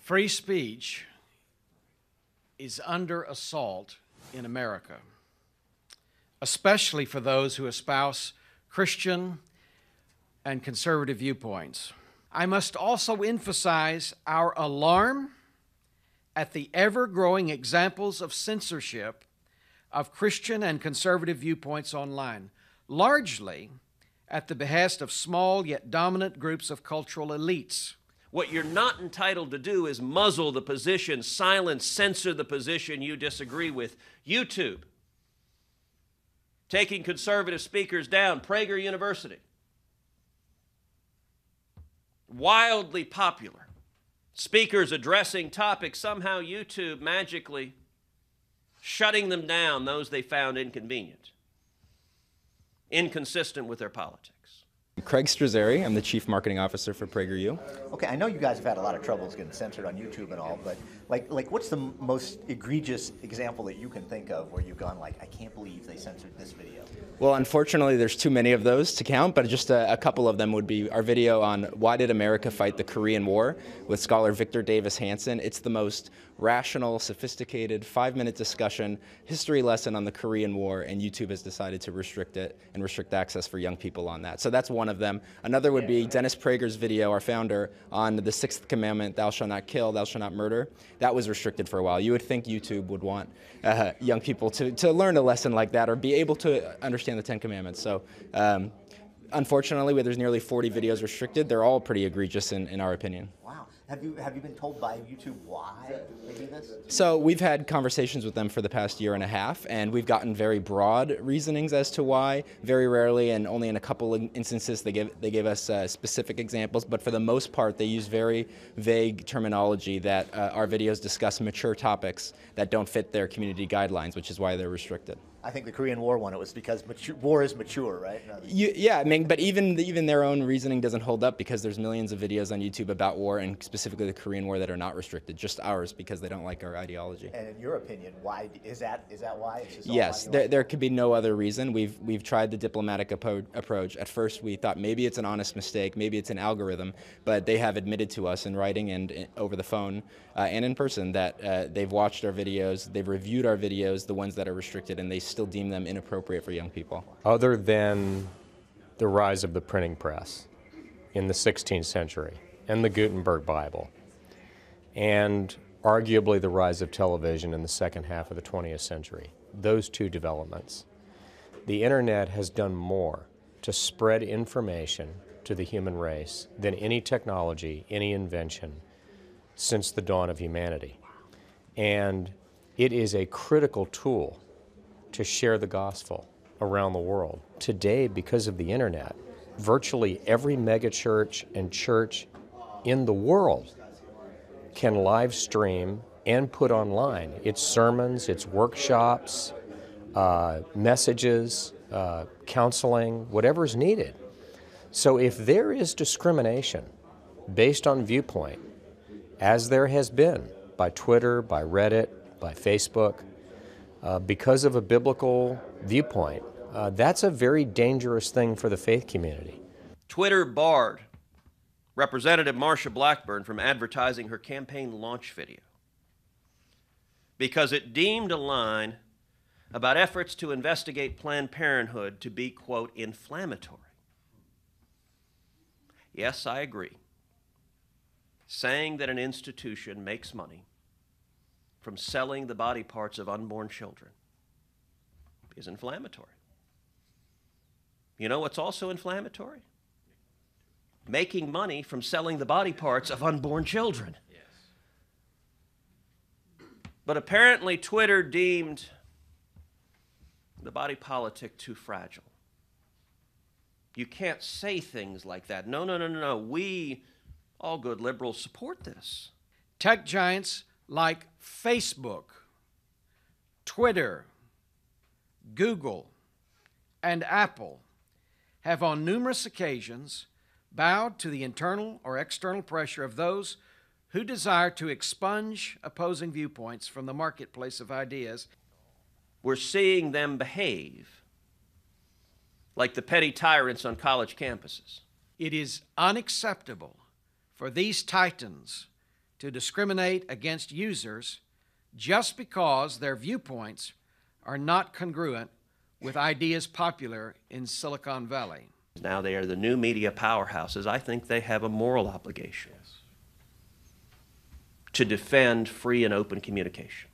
Free speech is under assault in America, especially for those who espouse Christian and conservative viewpoints. I must also emphasize our alarm at the ever-growing examples of censorship of Christian and conservative viewpoints online, largely at the behest of small yet dominant groups of cultural elites. What you're not entitled to do is muzzle the position, silence, censor the position you disagree with. YouTube, taking conservative speakers down. Prager University, wildly popular. Speakers addressing topics, somehow YouTube magically shutting them down, those they found inconvenient, inconsistent with their politics. Craig Strazzeri, I'm the Chief Marketing Officer for PragerU. Okay, I know you guys have had a lot of troubles getting censored on YouTube and all, but like what's the most egregious example that you can think of where you've gone like, I can't believe they censored this video? Well, unfortunately, there's too many of those to count, but just a couple of them would be our video on why did America fight the Korean War with scholar Victor Davis Hanson. It's the most rational, sophisticated, 5-minute discussion, history lesson on the Korean War, and YouTube has decided to restrict it and restrict access for young people on that. So that's one of them. Another would be Dennis Prager's video, our founder, on the 6th commandment, thou shalt not kill, thou shalt not murder. That was restricted for a while. You would think YouTube would want young people to learn a lesson like that or be able to understand the 10 Commandments. So unfortunately, there's nearly 40 videos restricted. They're all pretty egregious in our opinion. Wow. Have you been told by YouTube why they do this? So we've had conversations with them for the past year and a half, and we've gotten very broad reasonings as to why. Very rarely, and only in a couple of instances, they gave us specific examples. But for the most part, they use very vague terminology that our videos discuss mature topics that don't fit their community guidelines, which is why they're restricted. I think the Korean War one, it was because war is mature, right? Yeah, I mean, but even their own reasoning doesn't hold up because there's millions of videos on YouTube about war and specifically the Korean War that are not restricted, just ours because they don't like our ideology. And in your opinion, why is that why? It's just yes, there could be no other reason. We've tried the diplomatic approach. At first, we thought maybe it's an honest mistake, maybe it's an algorithm, but they have admitted to us in writing and over the phone and in person that they've watched our videos, they've reviewed our videos, the ones that are restricted, and they still deem them inappropriate for young people. Other than the rise of the printing press in the 16th century and the Gutenberg Bible, and arguably the rise of television in the second half of the 20th century, those two developments, the internet has done more to spread information to the human race than any technology, any invention since the dawn of humanity. And it is a critical tool to share the gospel around the world. Today, because of the internet, virtually every megachurch and church in the world can live stream and put online its sermons, its workshops, messages, counseling, whatever is needed. So if there is discrimination based on viewpoint, as there has been by Twitter, by Reddit, by Facebook, because of a biblical viewpoint, that's a very dangerous thing for the faith community. Twitter barred Representative Marsha Blackburn from advertising her campaign launch video because it deemed a line about efforts to investigate Planned Parenthood to be, quote, inflammatory. Yes, I agree. Saying that an institution makes money from selling the body parts of unborn children is inflammatory. You know what's also inflammatory? Making money from selling the body parts of unborn children. Yes. But apparently Twitter deemed the body politic too fragile. You can't say things like that. No. We, all good liberals, support this. Tech giants like Facebook, Twitter, Google, and Apple have on numerous occasions bowed to the internal or external pressure of those who desire to expunge opposing viewpoints from the marketplace of ideas. We're seeing them behave like the petty tyrants on college campuses. It is unacceptable for these titans to discriminate against users just because their viewpoints are not congruent with ideas popular in Silicon Valley. Now they are the new media powerhouses. I think they have a moral obligation to defend free and open communication.